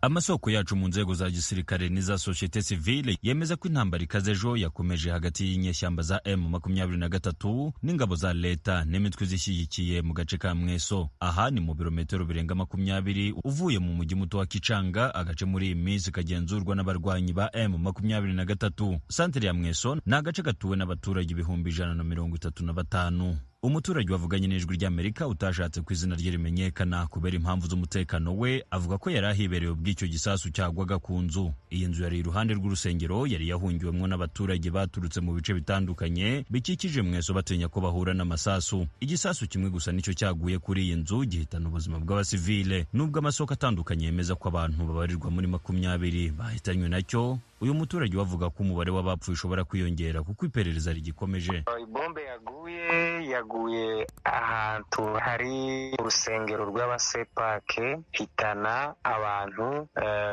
Amasoko yacu mu nzego za gisirikare n'iza societe civile yemeza ko intambara ikaze ejo yakomeje hagati y'inyeshyamba za M23 n'ingabo za leta n'imitwe zishyigikiye mu gace ka Mweso. Aha ni mu birometero birenga 20 uvuye mu mujyi muto wa Kichanga, agace muri iyi minsi kagenzurwa n'abarwanyi ba M23. Santere ya Mweso ni agace gatuwe n'abaturage 135. Umuturage wavuganye n'ijwi ry'Amerika utashatse ku izina rye rimenyekana kubera impamvu z'umutekano we, avuga ko yari ahibereye ubw'icyo gisasu cyagwaga ku nzu. Iyi nzu yari iruhande rw'urusengero, yari yahungiwemwo n'abaturage baturutse mu bice bitandukanye bikikije Mweso batinya ko bahura n'amasasu. Igisasu kimwe gusa nicyo cyaguye kuri iyi nzu gihitana ubuzima bw'abasivile. Nubwo amasoko atandukanye yemeza ko abantu babarirwa muri 20 bahitanywe nacyo, uyu muturage wavuga ko umubare w'abapfuye ushobora kwiyongera kuko iperereza rigikomeje. Ibombe yaguye ahantu hari urusengero rw'abasepake, hitana abantu.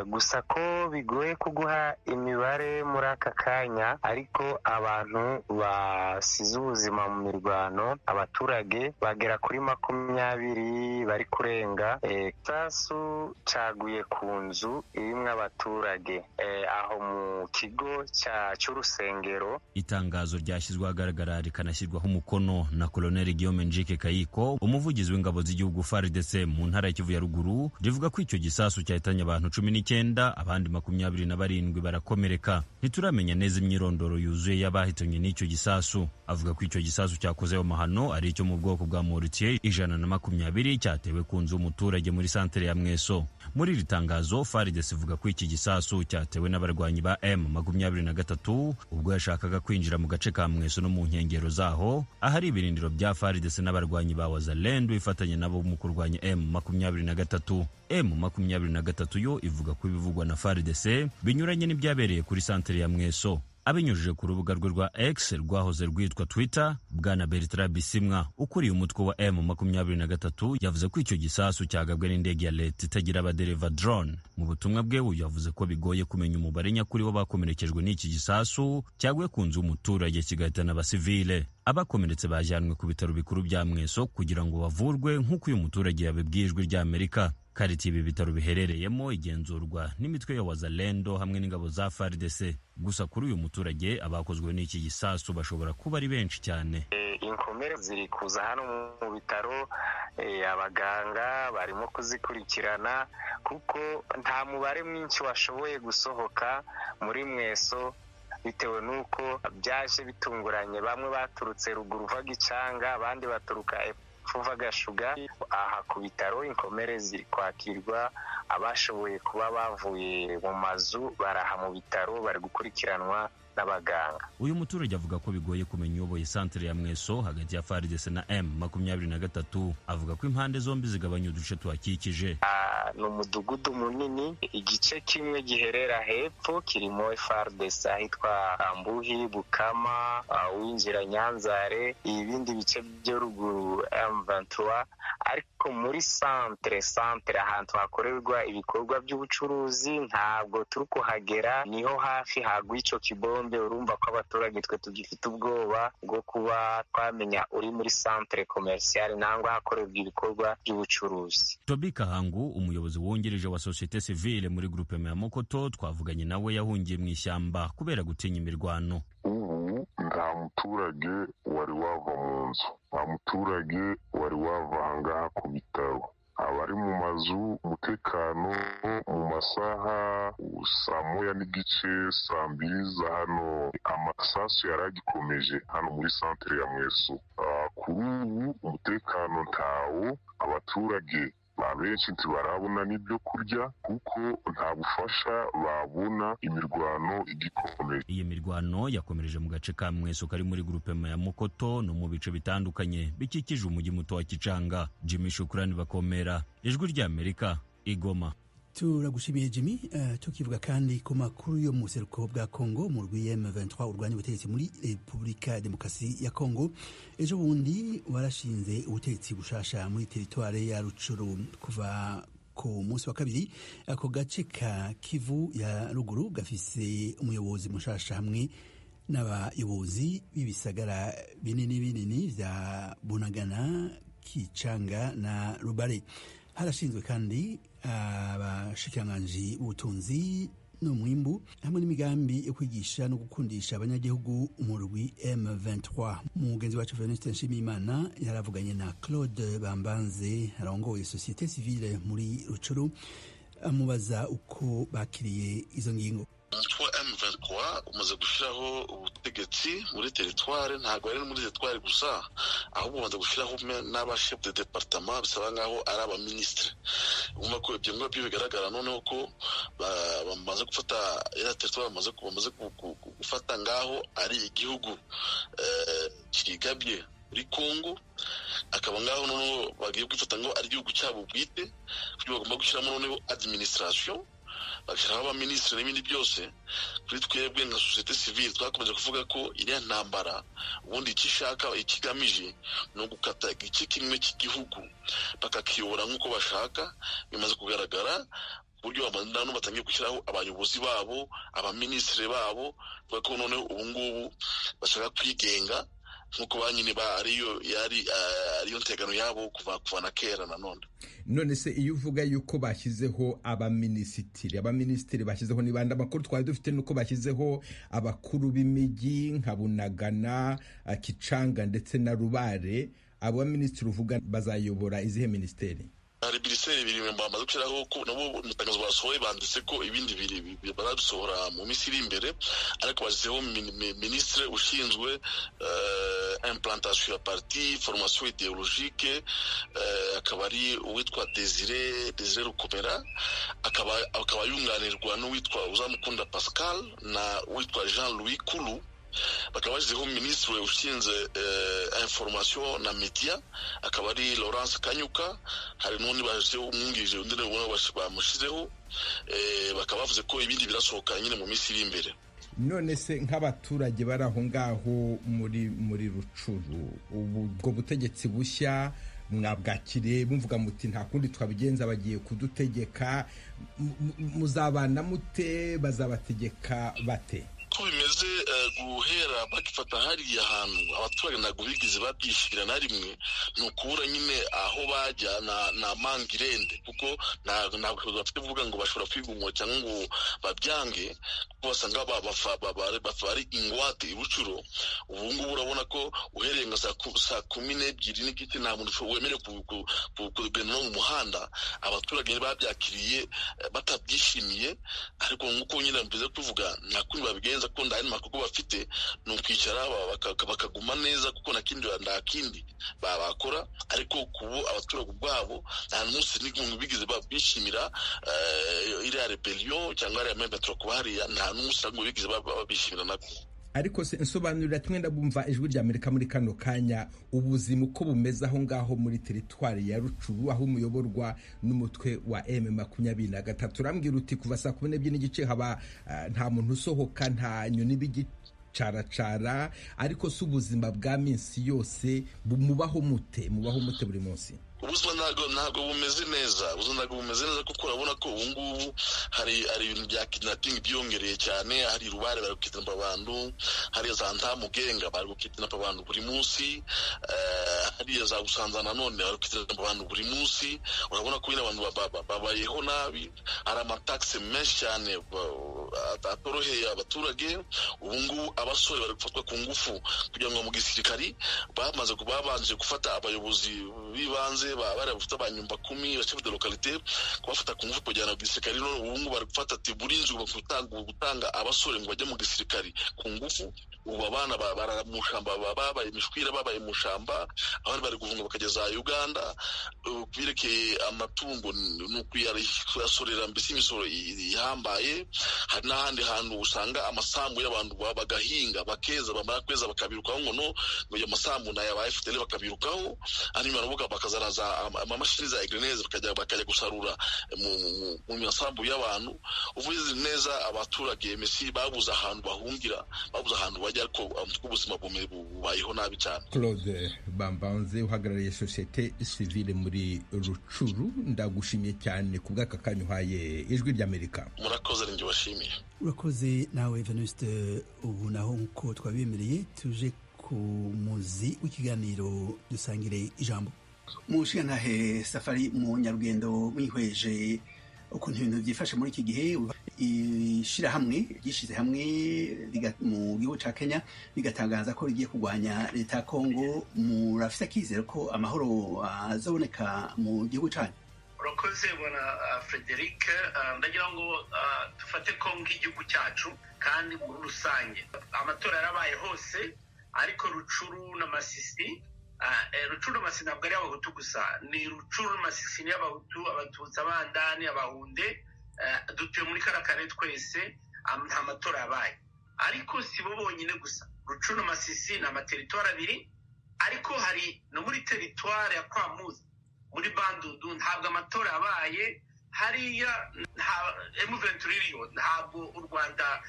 Gusa ko bigoye kuguha imibare muri aka kanya, ariko abantu basize ubuzima mu mirwano, abaturage bagera kuri 20 bari kurenga. Sasu caguye ku nzu irimwo abaturage aho mu kigo cy'urusengero. Itangazo ryashyizwe ahagaragara rikanashyirwaho umukono na Colonel Guillaume Njike Kayiko, umuvugizi w'ingabo z'igihugu FARDC mu ntara ya Kivu ya ruguru, rivuga ko icyo gisasu cyahitanye abantu 19, abandi 27 barakomereka. Ntituramenya neza imyirondoro yuzuye y'abahitanye n'icyo gisasu. Avuga ko icyo gisasu cyakozeho amahano ari icyo mu bwoko bwa Mortier 120 cyatewe ku nzu y'umuturage muri santere ya Mweso. Muri iri tangazo, FARDC ivuga ko iki gisasu cyatewe n'abarwanyi ba M23 ubwo yashakaga kwinjira mu gace ka Mweso no mu nkengero zaho, ahari ibirindiro bya FARDC n'abarwanyi ba Wazalendo ifatanye nabo mu kurwanya M23. M23 yo ivuga ko ibivugwa na FARDC binyuranye n'ibyabereye kuri santere ya Mweso. Abinyujije ku rubuga rwe rwa X rwahoze rwitwa Twitter, Bwana Bertrand Bisimwa ukuriye umutwe wa M23 yavuze ko icyo gisasu cyagabwe n'indege ya leta itagira abadereva drone. Mu butumwa bwe uyu yavuze ko bigoye kumenya umubare nyakuri w'abakomerekejwe n'iki gisasu cyaguye ku nzu y'umuturage kigahitana abasivile. Abakomeretse bajyanwe ku bitaro bikuru bya Mweso kugira ngo bavurwe nk'uko uyu muturage yabibwiye ijwi ry'Amerika. Kariti ibi bitaro biherereyemo igenzurwa n'imitwe ya Wazalendo hamwe n'ingabo za FARDC. Gusa kuri uyu muturage abakozwe n'iki gisasu bashobora kuba ari benshi cyane. Inkomere ziri kuza hano mu bitaro, abaganga barimo kuzikurikirana kuko nta mubare mwinshi washoboye gusohoka muri Mweso bitewe nuko byaje bitunguranye. Bamwe baturutse ruguru Vagicanga, abandi baturuka Fuva Gashuga. Aha ku bitaro inkomere ziri kwakirwa, abashoboye kuba bavuye mu mazu baraha mu bitaro bari gukurikiranwa n'abaganga. Uyu muturage avuga ko bigoye kumenya uyoboye santere ya Mweso hagati ya FARDC na M23. Avuga ko impande zombi zigabanya uduce tuhakikije. Ni umudugudu munini, igice kimwe giherera hepfo kirimo FARDC ahitwa Ambuhi, Bukama, winjira Nyanzare, ibindi bice byo ruguru M23. Ariko muri santere ahantu hakorerwa ibikorwa by'ubucuruzi ntabwo turi kuhagera, niho hafi hagwa icyo kibombe. Urumva ko abaturage twe tugifite ubwoba bwo kuba twamenya uri muri santere commercial nangwa hakorerwa ibikorwa by'ubucuruzi. Tobi Kahangu, umuyobozi wongereje wa societe civile muri groupe ya Mokoto, twavuganye nawe yahungiye mu ishyamba kubera gutinya imirwano. Ubu nta muturage wari wava mu nzu, nta muturage wari wava ahangaha ku bitaro. Abari mu mazu umutekano mu masaha 1:30 2:00 za hano, amasasu yaragikomeje hano muri santere ya Mweso. Kuri ubu umutekano ntawo, abaturage benshi ntibarabona n'ibyo kurya kuko nta bufasha babona, imirwano igikomeye. Iyi mirwano yakomereje mu gace ka Mweso kari muri groupe ya Mokoto no mu bice bitandukanye bikikije umujyi muto wa Kichanga. Jimmy Shukrani Bakomera, ijwi ry'Amerika, Igoma. Turagushimiye Jimmy. Tukivuga kandi ku makuru yo mu buseruko bwa Kongo mu M23 urwanya ubutegetsi muri Repubulika ya Demokarasi ya Kongo. Ejo bundi warashinze ubutegetsi bushasha muri teritware ya Rucuru kuva ku munsi wa kabiri. Ako gace ka Kivu ya ruguru gafise umuyobozi mushasha hamwe n'abayobozi b'ibisagara binini vya Bunagana, Kichanga na Rubare. harashinzwe kandi abashikiranganji b'ubutunzi n'umwimbu hamwe n'imigambi yo kwigisha no gukundisha abanyagihugu umurwi M23. Umugenzi wacu Venuste Nshimiyimana yaravuganye na Claude Bambanze arongoye societe civile muri Rucuru amubaza uko bakiriye izo ngingo. Umutwe M23 umaze gushyiraho ubutegetsi muri teritware, ntabwo ari muri teritware gusa, ahubwo umaze gushyiraho n'abashef de departement, bisaba ngaho ari abaminisitiri. Ubona ko ibyo ngibyo bigaragara noneho ko bamaze gufata ya teritware, bamaze gufata ngaho ari igihugu kigabye muri Kongo, akaba ngaho noneho bagiye kwifata ngo ari igihugu cyabo bwite, kuko bagomba gushyiramo noneho administration, bagashyiraho abaminisitiri n'ibindi byose. Kuri twebwe nka societe civile twakomeje kuvuga ko iriya ntambara ubundi ikishaka ikigamije no gukata igice kimwe cy'igihugu bakakiyobora nk'uko bashaka. Bimaze kugaragara uburyo abandano batangiye gushyiraho abayobozi babo, abaminisitiri babo, kuko noneho ubu ngubu bashaka kwigenga nk'uko banyine ariyo ntegano yabo kuva na kera. None se iyo uvuga yuko bashyizeho abaminisitiri bashyizeho n'ibandi, amakuru twari dufite nuko bashyizeho abakuru b'imijyi nka Bunagana, Kicanga ndetse na Rubare. Abo baminisitiri uvuga bazayobora izihe minisiteri? Hari minisiteri bibiri bamaze gushyiraho ko nabo itangazo basohoye banditse ko ibindi bibiri baradusohora mu minsi iri imbere, ariko bashyizeho minisitiri ushinzwe implantation ya parti, formation idéologique, akaba ari uwitwa Desire Rukomera, akaba yunganirwa n'uwitwa Uzamukunda Pascal na uwitwa Jean-Louis Kulu. Bakaba bashyizeho minisitiri ushinzwe information na media, akaba ari Laurence Kanyuka. Hari n'undi bashyizeho umwungirije undi bamushyizeho, bakaba bavuze ko ibindi birasohoka nyine mu minsi iri imbere. None se nk'abaturage bari aho ngaho muri Rucuru, ubwo butegetsi bushya mwabwakiriye bumvuga muti nta kundi twabigenza, bagiye kudutegeka, muzabana mute? Bazabategeka bate? Ko bimeze guhera bagifata hariya hantu abaturage ntabwo bigize babyishira na rimwe, ni ukubura nyine aho bajya na mangirende, kuko ntabwo bafite kuvuga ngo bashobora kwigumura cyangwa ngo babyange, kuko basanga bari ingwate ibucuro. Ubu ngubu urabona ko uhereye nka saa 12 n'igice nta muntu wemerewe kugenda no mu muhanda. Abaturage babyakiriye batabyishimiye, ariko nk'uko nyine mbize kuvuga nta kundi babigenza, ko ndani makuru bafite no kwicara bakaguma neza, kuko nta kindi bakora. Ariko kubo abaturage ubwabo nta munsi n'umwe bigize bishimira iriya rebellion cyangwa iriya M23 kuba hariya, nta n'umunsi n'umwe bigize babishimira nako. Ariko se nsobanurira tumwe ndabumva ijwi rya Amerika muri kano kanya ubuzima uko bumeze aho ngaho muri teritwari ya Rucuru, aho umuyoborwa n'umutwe wa M23. Urambwira uti kuva saa 12 n'igice haba nta muntu usohoka, nta nyoni bigicaracara, ariko si ubuzima bwa minsi yose mubaho mute buri munsi? Ubuzima ntabwo bumeze neza, kuko urabona ko ubu ngubu hari ibintu bya kidnapping byongereye cyane. Hari Rubare bari gukidnapa abantu, hari za Ntamugenga bari gukidnapa abantu buri munsi, hari za Busanza nanone bari gukidnapa abantu buri munsi. Urabona ko abantu babayeho nabi, hari amataxe menshi cyane atoroheye abaturage. Ubu ngubu abasore bari gufatwa ku ngufu kugira ngo mu gisirikari babanje gufata abayobozi bibanze bari bafite abanyumba 10 bachef de localité, kubafata ku ngufu kujyana mu gisirikari. None ubu ngubu bari gufata ati burinzi gutanga abasore ngo bajye mu gisirikari ku ngufu. Ubu abana baramushamba, babaye imishwira, babaye mushamba, abandi bari guhunga bakageza Uganda. Birekeye amatungo no kuyasorera mbese imisoro ihambaye. Hari n'ahandi hantu usanga amasambu y'abantu bagahinga bakeza, bamara kweza bakabirukaho ngo ayo masambu nayo aba FDL bakabirukaho, ari baravuga bakazaraza amamashini za grenades bakajya gusarura mu masambu y'abantu. Uvuze neza abaturage mesi babuza ahantu bahungira, babuza ahantu bajya, ariko ubuzima bubayeho nabi cyane. Claude Bambanze uhagarariye societe civile muri Rucuru, ndagushimiye cyane ku bw'aka kanya uhaye ijwi ry'Amerika. Murakoze, ninjye bashimiye. Urakoze nawe Venuste. Ubu naho nkuko twabimereye tuje ku muzi w'ikiganiro dusangire ijambo. Mushigantahe Safari mu Nyarugendo mwihweje ukuntu ibintu byifashe muri iki gihe, ishirahamwe ryishize hamwe mu gihugu ca Kenya rigatangaza ko rigiye kurwanya leta ya Kongo, murafise akizero ko amahoro azoboneka mu gihugu canyu? Urakoze bwana Frederic, ndagira ngo dufate Kongo igihugu cyacu kandi muri rusange amatora yarabaye hose, ariko Rucuru na Masisi, Rucuru na Masisi ntabwo ari abahutu gusa, ni Rucuru na Masisi ni abahutu, abatutsi, abandani, abahunde, dutuye muri karakare twese, nta matora yabaye. Ariko si bo bonyine gusa, Rucuru na Masisi ni amateritwari abiri, ariko hari no muri teritwari ya Kwamuzi muri Bandundu ntabwo amatora yabaye, hariya M23 iriyo, ntabwo u Rwanda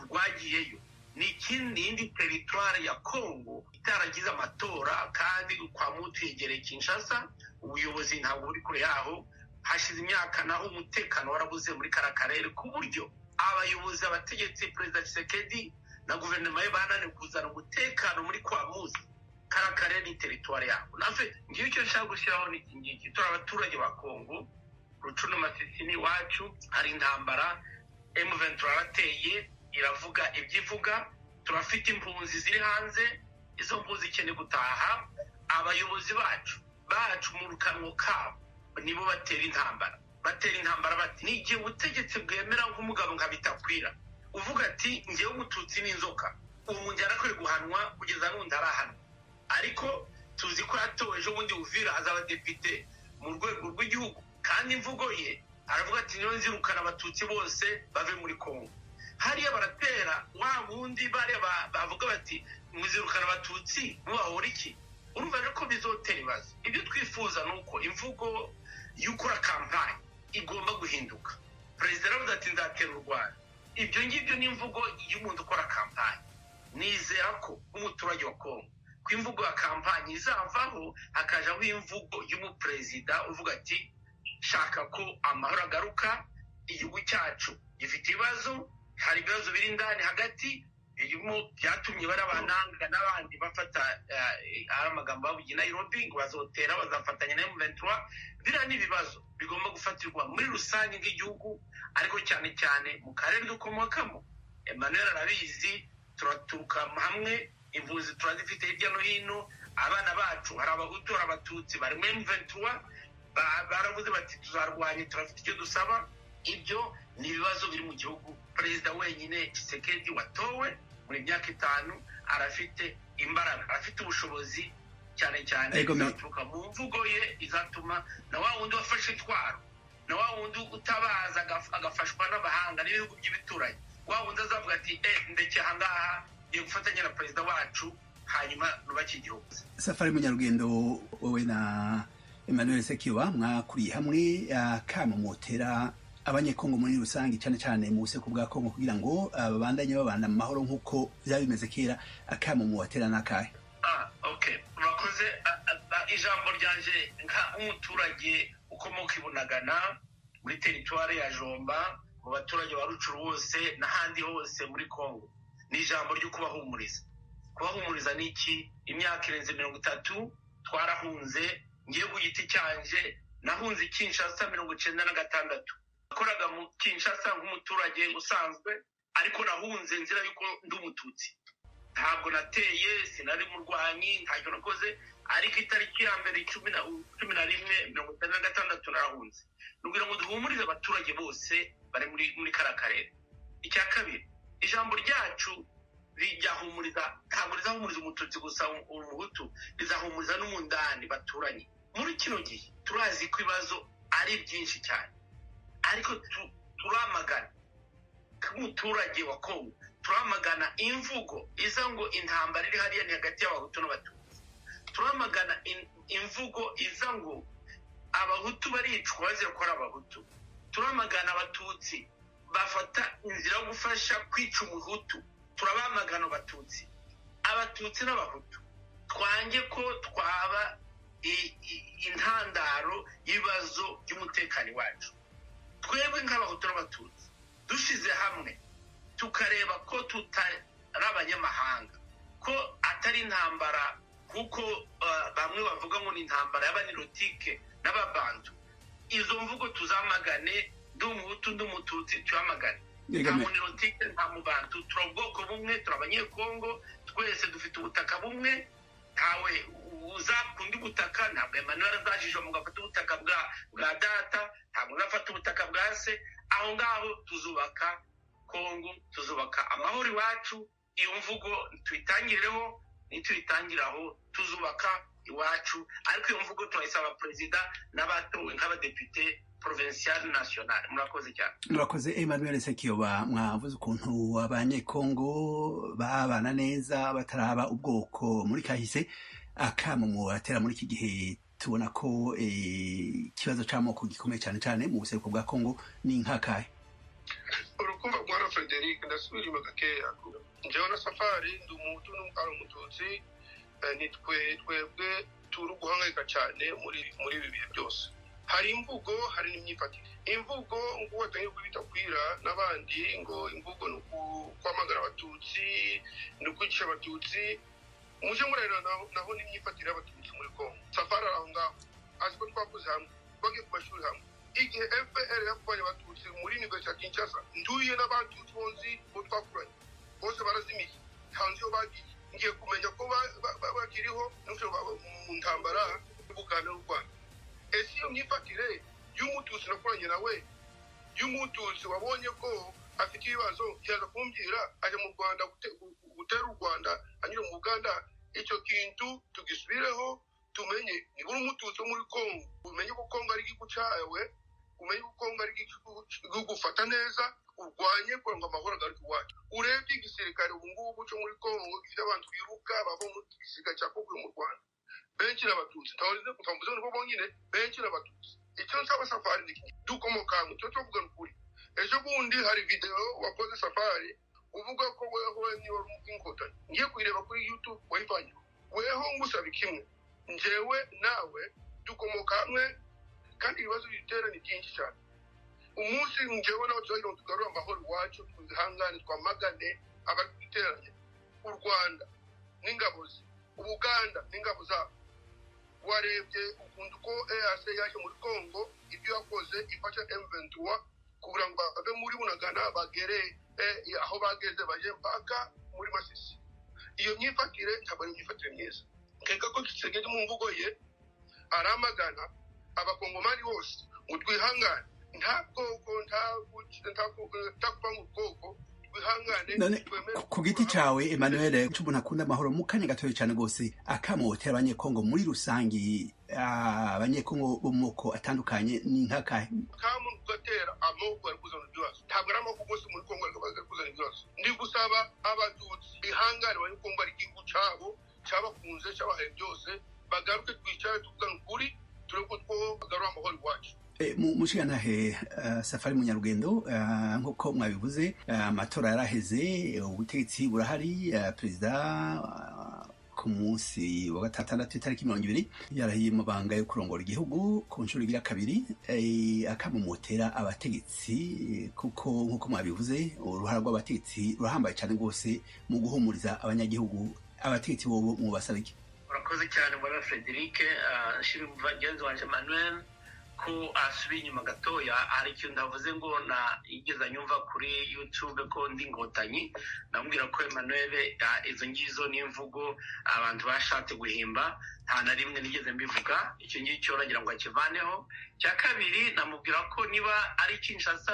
rwagiyeyo. Ni ikindi teritwari ya Kongo itaragize amatora, kandi kwa mutu yegereye Kinshasa, ubuyobozi ntabwo buri kure yaho. Hashize imyaka naho umutekano warabuze muri karakarere, ku buryo abayobozi, abategetsi, Perezida Tshisekedi na guverinoma ye bananiwe kuzana umutekano muri Kwamuzi. Karakare ni teritwari yabo. Nafe ngiye icyo nshaka gushyiraho ni iki ngiki, turi abaturage ba Kongo, Rucuru na Masisi ni iwacu, hari intambara, M23 yarateye iravuga ibyivuga, turafite impunzi ziri hanze, izo mpunzi ikeneye gutaha. Abayobozi bacu mu rukanwo kabo nibo batera intambara bati nigiye ubutegetsi bwemera nk'umugabo nka Bitakwira uvuga ati ngiye umututsi n'inzoka, uwo munjyana kwe guhanwa kugeza n'undi arahanwa. Ariko tuzi ko yatowe ejo bundi Uvira azaba depite mu rwego rw'igihugu, kandi imvugo ye aravuga ati niyo nzirukana abatutsi bose bave muri Kongo. Hariya baratera wa bundi bavuga bati muzirukana abatutsi mubahora iki? Urumva rero ko bizotera ibibazo. Ibyo twifuza nuko imvugo y'ukora kampani igomba guhinduka. Perezida aravuga ati nzatera u Rwanda. Ibyo ngibyo ni imvugo y'umuntu ukora kampani. Nizera ko umuturage wa Kongo ko imvugo ya kampani izavaho, hakajaho imvugo y'umuperezida uvuga ati shaka ko amahoro agaruka, igihugu cyacu gifite ibibazo, hari ibibazo biri indani hagati birimo byatumye barabananga n'abandi bafata amagambo bavuga i Nairobi ngo bazotera bazafatanya na M23. Biriya ni ibibazo bigomba gufatirwa muri rusange nk'igihugu, ariko cyane cyane mu karere dukomokamo. Emmanuel arabizi, turaturuka hamwe, impunzi turazifite hirya no hino, abana bacu hari abahutu, hari abatutsi, bari muri M23, baravuze bati tuzarwanye, turafite icyo dusaba. Ibyo ni ibibazo biri mu gihugu. Perezida wenyine Tshisekedi watowe muri myaka 5 arafite imbaraga, arafite ubushobozi, cyane izaturuka mu mvugo ye, izatuma na wa wundi wafashe intwaro, na wa wundi utabaza agafashwa n'abahanga n'ibihugu by'ibituranyi, wa wundi azavuga ati ndeke ahangaha ngiye gufatanya na perezida wacu, hanyuma nubake igihugu. Safari Munyarugendo, wowe na Emmanuel Sekiwa mwakuriye hamwe akamomotera abanyekongo muri rusange, cyane cyane mu buseko bwa Kongo, kugira ngo babandanye babana mu mahoro nk'uko byari bimeze kera. Akamomotera n'akahe? Okay, urakoze. Ijambo ryanje nk'umuturage ukomoka i Bunagana muri teritwari ya Jomba, mu baturage ba Rucuru bose n'ahandi hose muri Kongo, ni ijambo ryo kubahumuriza. Kubahumuriza ni iki? Imyaka irenze 30 twarahunze. Ngiye ku giti cyanje nahunze Kinshasa 1996. Nakoraga mu Kinshasa nk'umuturage usanzwe, ariko nahunze nzira yuko ndi umututsi. Ntabwo nateye, sinari murwanyi, ntacyo nakoze, ariko itariki ya mbere 11/1996 narahunze. Nugira ngo duhumurize abaturage bose bari muri karakarere. Icya kabiri, ijambo ryacu rijyahumuriza, ntabwo rizahumuriza umututsi gusa, umuhutu, rizahumuriza n'umundani baturanye. Muri kino gihe turazi ko ibibazo ari byinshi cyane, ariko turamagana nk'umuturage wa Kongo, turamagana imvugo iza ngo intambara iri hariya ni hagati y'abahutu n'abatutsi. Turamagana imvugo iza ngo abahutu baricwa bazira ko ari abahutu. Turamagana abatutsi bafata inzira yo gufasha kwica umuhutu. Turabamagana abatutsi n'abahutu. Twange ko twaba intandaro y'ibibazo by'umutekano wacu. Twebwe nk'abahutu n'abatutsi dushize hamwe tukareba ko tutari abanyamahanga, ko atari intambara kuko bamwe bamwe bavuga ngo ni intambara y'abanirotike n'ababantu. Izo mvugo tuzamagane, ndi umuhutu ndi umututsi tuyamagane. Nta munirotike nta mubantu, turi ubwoko bumwe, turi abanyekongo, twese dufite ubutaka bumwe, ntawe uzakunda ubutaka. Ntabwo Emmanuel azajijwa mu gafata ubutaka bwa data, ntabwo uzafata ubutaka bwa se. Aho ngaho tuzubaka Kongo, tuzubaka amahoro iwacu. Iyo mvugo tuyitangirireho, nituyitangiraho tuzubaka iwacu. Ariko iyo mvugo turayisaba perezida n'abatowe nk'abadepite provincial national. Murakoze cyane. Murakoze. Emmanuel Sekiyoba, mwavuze ukuntu abanyekongo babana neza bataraba ubwoko muri kahise, akamo mubatera muri iki gihe tubona ko ikibazo c'amoko gikomeye cyane cyane mu buseruko bwa Kongo ni nkakahe? Urukumva rwa Frederic ndasubira inyuma gakeya. Njyewe na Safari ndi umuhutu n'umukara umututsi, twebwe turi guhangayika cyane muri ibi bihe byose. Hari imvugo, hari n'imyifatire. Imvugo ngo watangiye kubita kwira n'abandi ngo imvugo ni kwamagana abatutsi, ni ukwicisha abatutsi. Muje murera naho n'imyifatire y'abatutsi muri Kongo. Safari aho ngaho azi ko twakuze hamwe, twagiye ku mashuri hamwe. Igihe FPR yakubanye abatutsi muri University ya Kinshasa, nduye n'abatutsi bonzi bo twakuranye bose barazimiye, ntanzi yo bagiye. Ngiye kumenya ko bakiriho n'ufite mu ntambara y'Ubuganda n'u Rwanda. Ese iyo myifatire y'umututsi nakuranye nawe, y'umututsi wabonye ko afite ibibazo, yaza kumbwira aje mu Rwanda gutera u Rwanda anyura mu Uganda. Icyo kintu tugisubireho, tumenye niba uri umututsi wo muri Kongo, umenye ko Kongo ari igihugu cyawe, umenye ko Kongo ari igihugu ufata neza, urwanye kugira ngo amahoro agaruke iwacu. Urebye igisirikare ubu ngubu cyo muri Kongo gifite abantu biruka bava mu gisirikare cya Kongo mu Rwanda, benshi n'abatutsi. Ntavuze ngo bonyine, benshi n'abatutsi. Icyo nsaba Safari ni dukomoka hamwe, cyo tuvuga ukuri. Ejo bundi hari video wakoze Safari uvuga ko weho niyo inkotanyi. Ngiye kuyireba kuri YouTube wayivanye. Weho ngusaba kimwe, njyewe nawe dukomoka hamwe, kandi ibibazo bitera ni byinshi cyane. Umunsi njyewe nawe tuzagira tugarura amahoro iwacu, twihangane twamagane abaduteranye. U Rwanda n'ingabo ze, Ubuganda n'ingabo zabo. Warebye ukuntu ko EAC yaje muri Kongo, ibyo yakoze ifasha M23 kugira ngo bave muri Bunagana bagere aho bageze baje mpaka muri Masisi. Iyo myifatire ntabwo ari imyifatire myiza. Nkeka ko Tshisekedi mu mvugo ye aramagana abakongomani bose ngo twihangane, nta bwoko nta kupanga ubwoko, twihangane. Ku giti cyawe Emmanuel, umuntu akunda amahoro mu kanya gatoya cyane rwose, akamotera abanyekongo muri rusangi, abanyekongo bo mu moko atandukanye ni nkakahe? Kamuntu gatera amoko ari kuzana ibibazo, ntabwo ari amoko bose muri Kongo ari kuzana ibibazo. Ndi gusaba abatutsi ihangane, abanyekongo ari igihugu cyabo cyabakunze cyabahaye byose, bagaruke twicare tuvugane ukuri, tureko two bagarura amahoro iwacu. Mushigantahe Safari Munyarugendo, nk'uko mwabivuze amatora yaraheze, ubutegetsi burahari. Perezida ku munsi wa gatandatu itariki 20 yarahiye mabanga yo kurongora igihugu ku nshuro igira kabiri, akamumotera abategetsi kuko nk'uko mwabivuze uruhara rw'abategetsi ruhambaye cyane rwose mu guhumuriza abanyagihugu. Abategetsi bo mu basabiki. Urakoze cyane bwana Frederic. Nshimira umugenzi wanje Emmanuel ko asubiye inyuma gatoya. Hari ikintu ndavuze ngo igeza nyumva kuri YouTube ko ndi inkotanyi, ndamubwira ko Emmanuel izo ngizo n'imvugo abantu bashatse guhimba, nta na rimwe nigeze mbivuga. Icyo ngicyo uragira ngo akivaneho. Cya kabiri namubwira ko niba ari Kinshasa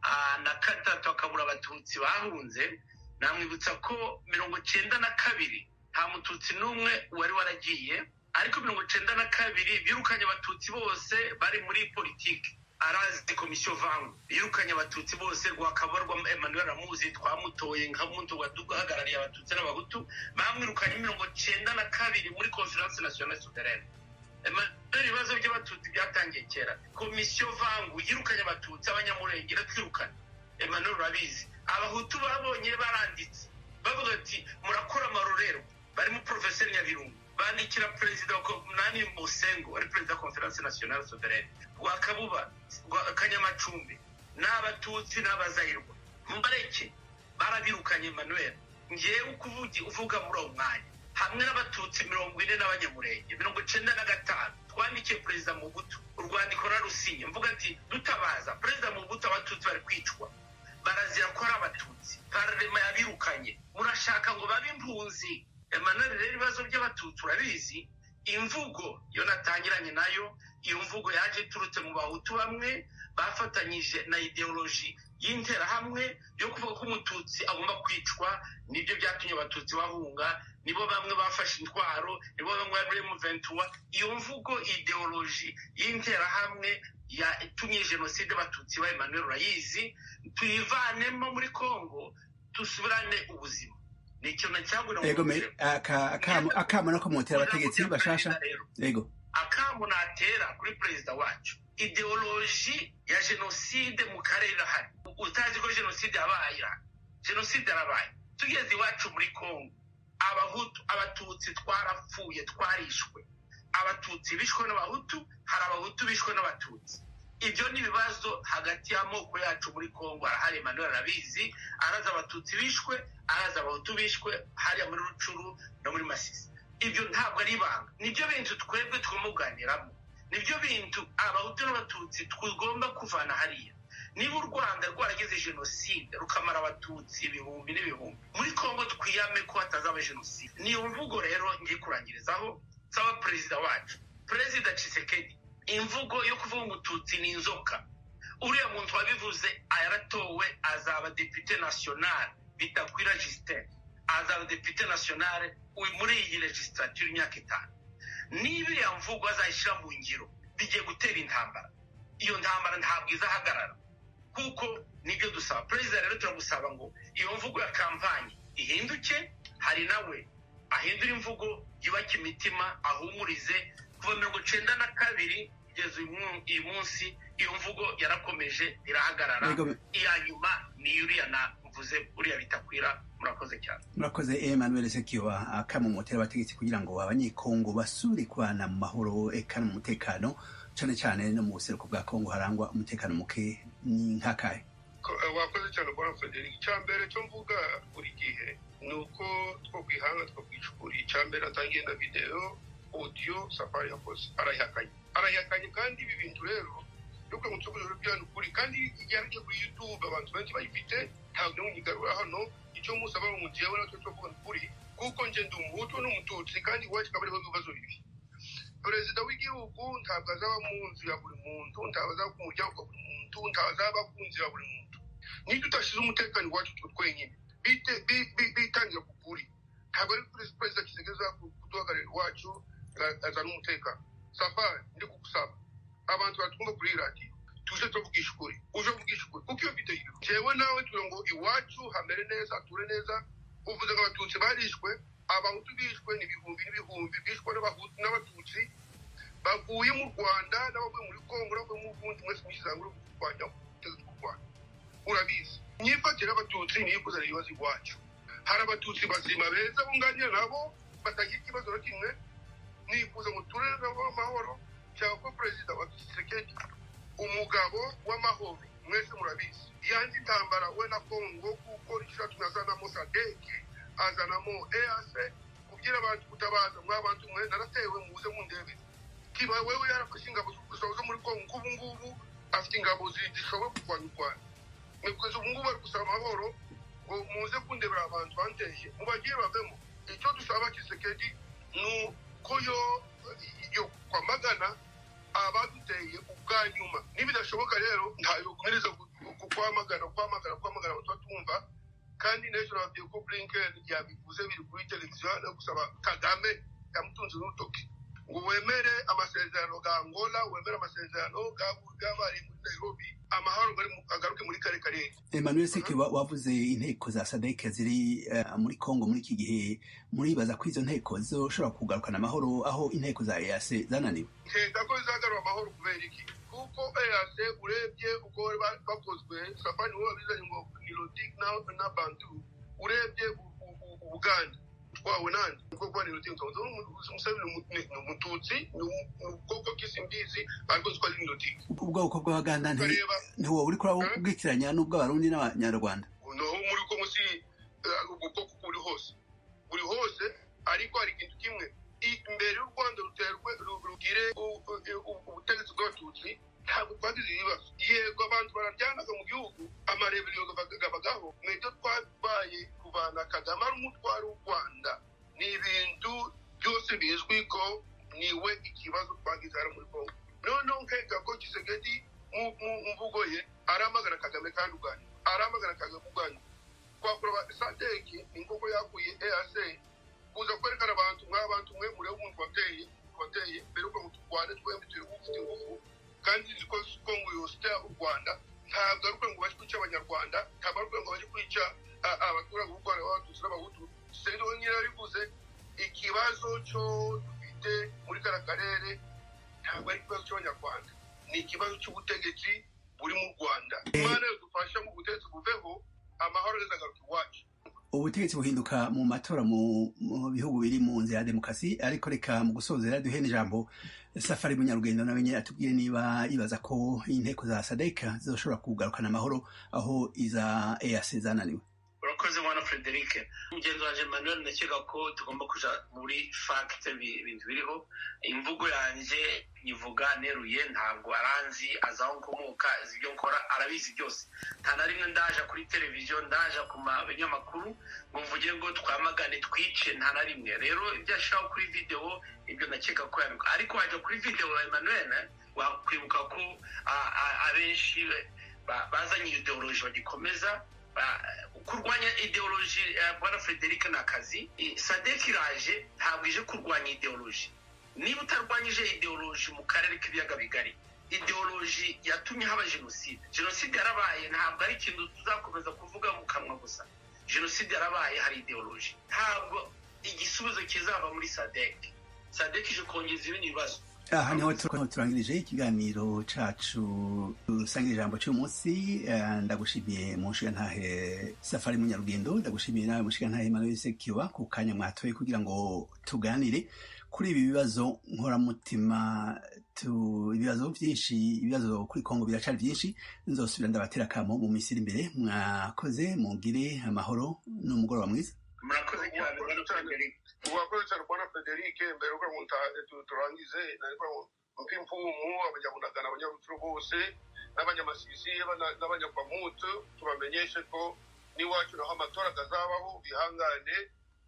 1993 akabura abatutsi bahunze, namwibutsa ko 92 nta mututsi n'umwe wari waragiye, ariko 92 birukanye abatutsi bose bari muri politiki. Arazi komisiyo vangu birukanye abatutsi bose, rwakabarwa Emmanuel Ramuzi twamutoye nk'umuntu waduhagarariye abatutsi n'abahutu, bamwirukanye 92 muri Conference Nationale Souveraine. Ibibazo by'abatutsi byatangiye kera. Komisiyo vangu yirukanye abatutsi, abanyamurenge twirukanye. Emmanuel Rabizi abahutu babonye baranditse bavuga ati murakora amarorero, barimo Professeur Nyabirungu bandikira perezida nani Musengo ari perezida Conference Nationale Souveraine, Rwakabuba Kanyamacumbi n'abatutsi n'abazahirwa Mbareke barabirukanye. Emmanuel ngiye uvuga muri uwo mwanya hamwe n'abatutsi 40 n'abanyamurenge 95 twandikiye perezida Mobutu urwandiko rarusinye mvuga ati dutabaza perezida Mobutu abatutsi bari kwicwa barazira ko ari abatutsi parlema yabirukanye murashaka ngo babe impunzi Emmanuel rero ibibazo by'abatutsi urabizi imvugo yo natangiranye nayo iyo mvugo yaje iturutse mu bahutu bamwe bafatanyije na ideology y'interahamwe yo kuvuga ko umututsi agomba kwicwa nibyo byatumye abatutsi bahunga nibo bamwe bafashe intwaro nibo bamwe bari mu 21 iyo mvugo ideology y'interahamwe yatumye genocide abatutsi ba Emmanuel Rayizi tuyivanemo muri Kongo tusubirane ubuzima nicyo nacyagura yego akamana ko motera abategetsi bashasha yego akamu natera kuri perezida wacu ideology ya genocide mu karere hari utazi ko genocide yabaye tugeze iwacu muri Kongo abahutu abatutsi twarapfuye twarishwe abatutsi bishwe n'abahutu hari abahutu bishwe n'abatutsi ibyo ni bibazo hagati y'amoko yacu muri Kongo hari Emmanuel arabizi araza abatutsi bishwe araza abahutu bishwe hari muri Rucuru no muri Masisi ibyo ntabwo ari ibanga nibyo bintu twebwe tumuganiramo nibyo bintu abahutu n'abatutsi tugomba kuvana hariya niba u Rwanda rwaragize genocide rukamara abatutsi ibihumbi n'ibihumbi muri Kongo twiyame ko hatazaba genocide niyo mvugo rero ngiye kurangirizaho saba perezida wacu perezida Tshisekedi imvugo yo kuvuga umututsi ni inzoka uriya muntu wabivuze yaratowe azaba député national Bitakwira Justin azaba député national muri iyi legislature imyaka 5 niba iriya mvugo azayishyira mu ngiro bigiye gutera intambara iyo ntambara ntabwo izahagarara kuko nibyo dusaba perezida rero turagusaba ngo iyo mvugo ya kampanye ihinduke hari nawe ahindura imvugo yubaka imitima ahumurize kuva 92 kugeza uyu munsi iyo mvugo yarakomeje irahagarara iya nyuma ni uriya navuze uriya Bitakwira murakoze cyane murakoze Emmanuel Sekiwa akamumotera abategetsi kugira ngo abanyekongo basubire kubana mu mahoro eka no mu mutekano cyane cyane no mu buseruko bwa Kongo harangwa umutekano muke ni nkakaye wakoze cyane bwana Frederic cyambere cyo mvuga buri gihe nuko two kwihanga two kwicukura cyambere atangiye na video audio safari yakoze arayakanye kandi ibi bintu rero yuko mutsubiro byano kuri kandi igihe kuri YouTube abantu benshi bayifite ntabwo nyigarura hano icyo musaba mu gihe natwe cyo kuvuga kuri kuko nje ndi umuhutu n'umututsi kandi waje kabariho ibibazo bibi perezida w'igihugu ntabwo azaba mu nzu ya buri muntu ntabwo azaba ku muryango wa buri muntu ntabwo azaba ku nzu ya buri muntu niba tutashize umutekano wacu twenyine bitangira kukuri ntabwo ari perezida Kisegeza kuduhagararira iwacu azana umutekano safari ndi kukusaba abantu batwumva kuri radio tuje tuvugisha ukuri uje kuvugisha ukuri kuko iyo video iri jewe nawe tugira ngo iwacu hamere neza ature neza uvuze ngo abatutsi barishwe abahutu bishwe n'ibihumbi bishwe n'abahutu n'abatutsi bavuye mu Rwanda n'abavuye muri Kongo n'abavuye mu Burundi mwese mwishizangura kurwanya u Rwanda urabizi nyifatira abatutsi niyo kuzana ibibazo iwacu hari abatutsi bazima beza bunganira nabo batagira ikibazo na kimwe nifuza ngo turere nabo amahoro cyangwa perezida wa Tshisekedi umugabo w'amahoro mwese murabizi yanze intambara we na Kongo kuko rishatu nazanamo SADC azanamo EAC kugira abantu kutabaza mw'abantu mwe naratewe muze mu ndebe kiba wewe yarafashe ingabo zo muri Kongo ubu ngubu afite ingabo zishobora kurwanya u Rwanda mwebwe ubu ngubu bari gusaba amahoro ngo muze kundebera abantu banteye mubagiye bavemo icyo dusaba Tshisekedi nuko yo kwamagana abaduteye ubwa nyuma nibidashoboka rero ntayo gukomeza kwamagana abantu batumva kandi n'ejo nababwiye ko Blinken yabivuze biri kuri televiziyo no gusaba Kagame yamutunze n'urutoki ngo wemere amasezerano ga Angola wemere amasezerano gabari muri Nairobi amahoro agaruke muri kare karere. Emmanuel Sekiwa wavuze inteko za SADC ziri muri Kongo muri iki gihe muribaza ko izo nteko zoshobora kugarukana amahoro aho inteko za EAC zananiwe ko zagarura amahoro kubera iki kuko EAC urebye uko bakozwe safari wo bizanye ngo Nilotic na Bantu urebye Uganda twawe nandi ubwo kwa Nilotic nzo musabire umututsi n'ubwoko kisimbizi ariko zikwa Nilotic ubwoko bw'Abaganda ntiwo uri kuri ubwikiranya n'ubwo Abarundi n'Abanyarwanda no muri ko musi ubwoko buri hose ariko hari ikintu kimwe, imbere y'u Rwanda rugire ubutegetsi bw'abatutsi ntabwo twagize ibibazo. Yego abantu bararyanaga mu gihugu, amarebero gabagaho, mwebwe twabaye kuvana Kagame ari umutwaro w'u Rwanda, ni ibintu byose bizwi ko niwe ikibazo twagize hano muri Kongo. Noneho nkeka ko Tshisekedi mu mvugo ye aramagana Kagame kandi ugani, aramagana Kagame ugani. Kwakura SADC ingoko yakuye EAC kuza kwerekana abantu mwe murebe umuntu wateye mbere uko mutugwane twembi turi ufite ingufu, kandi ziko Kongo yose u Rwanda ntabwo ari ngo baje kwica abanyarwanda, ntabwo ari ngo baje kwica abaturage b'u Rwanda b'abatutsi n'abahutu. Sendo nyine bivuze ikibazo cyo dufite muri kara karere ntabwo ari ikibazo cy'abanyarwanda, ni ikibazo cy'ubutegetsi buri mu Rwanda. Imana yadufasha mu butegetsi buveho, amahoro azagaruka iwacu. Ubutegetsi buhinduka mu matora mu bihugu biri mu nzira ya demokarasi. Ariko reka mu gusozera duhe n'ijambo Safari Munyarugendo nawe nyine atubwire niba yibaza ko inteko za SADC zizoshobora kugarukana amahoro aho iza EAC zananiwe. Urakoze mwana Frederic. Mugenzi wanje Emmanuel ndakeka ko tugomba kuja muri fact ibintu biriho. Imvugo yanje ivuga neruye, ntabwo aranzi azaho nkomoka, ibyo nkora arabizi byose. Nta na rimwe ndaja kuri televiziyo, ndaja ku binyamakuru ngo mvuge ngo twamagane twice, nta na rimwe. Rero ibyo ashaka kuri video ibyo ndakeka ko yabiko, ariko waje kuri video wa Emmanuel wakwibuka ko abenshi bazanye ideology bagikomeza kurwanya ideology. Bwana Frederic n'akazi SADC iraje ntabwo ije kurwanya ideology. Niba utarwanyije ideology mu karere k'ibiyaga bigari, ideology yatumye haba jenoside yarabaye, ntabwo ari ikintu tuzakomeza kuvuga mu kanwa gusa. Jenoside yarabaye, hari ideology, ntabwo igisubizo kizava muri SADC ije kongeza ibindi bibazo. Aha niho turangirije ikiganiro cacu dusangira ijambo cy'umunsi. Ndagushimiye mushigantahe Safari Munyarugendo, ndagushimiye nawe mushigantahe Emmanuel Sekiwa ku kanya mwatoye kugira ngo tuganire kuri ibi bibazo nkoramutima. Ibibazo byinshi, ibibazo kuri Kongo biracari byinshi. Nzosubira ndabatera kamo mu minsi iri imbere. Mwakoze, mugire amahoro n'umugoroba mwiza. Murakoze cyane Bwana Frederic. Uwakoze cyane Bwana Frederic, mbere uko turangize nariko mpimfumu abanyabunagana, abanyaruturu bose n'abanyamasisi n'abanyakwamutu tubamenyeshe ko n'iwacu naho amatora akazabaho, bihangane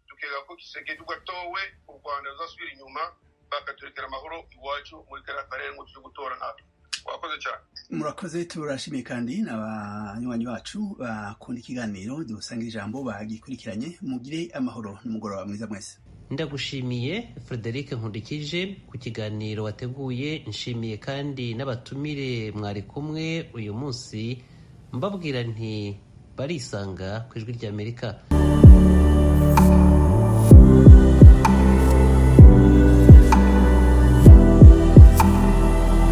tukega ko Tshisekedi ugatowe u Rwanda ruzasubira inyuma bakaturekera amahoro iwacu muri kariya karere ngo tuje gutora natwe. Wakoze cyane. Murakoze, turashimiye kandi n'abanywanyi bacu bakunda ikiganiro dusangira ijambo bagikurikiranye. Mugire amahoro n'umugoroba mwiza mwese. Ndagushimiye Frederic Nkundikije ku kiganiro wateguye. Nshimiye kandi n'abatumire mwari kumwe uyu munsi, mbabwira nti barisanga ku Ijwi ry'Amerika.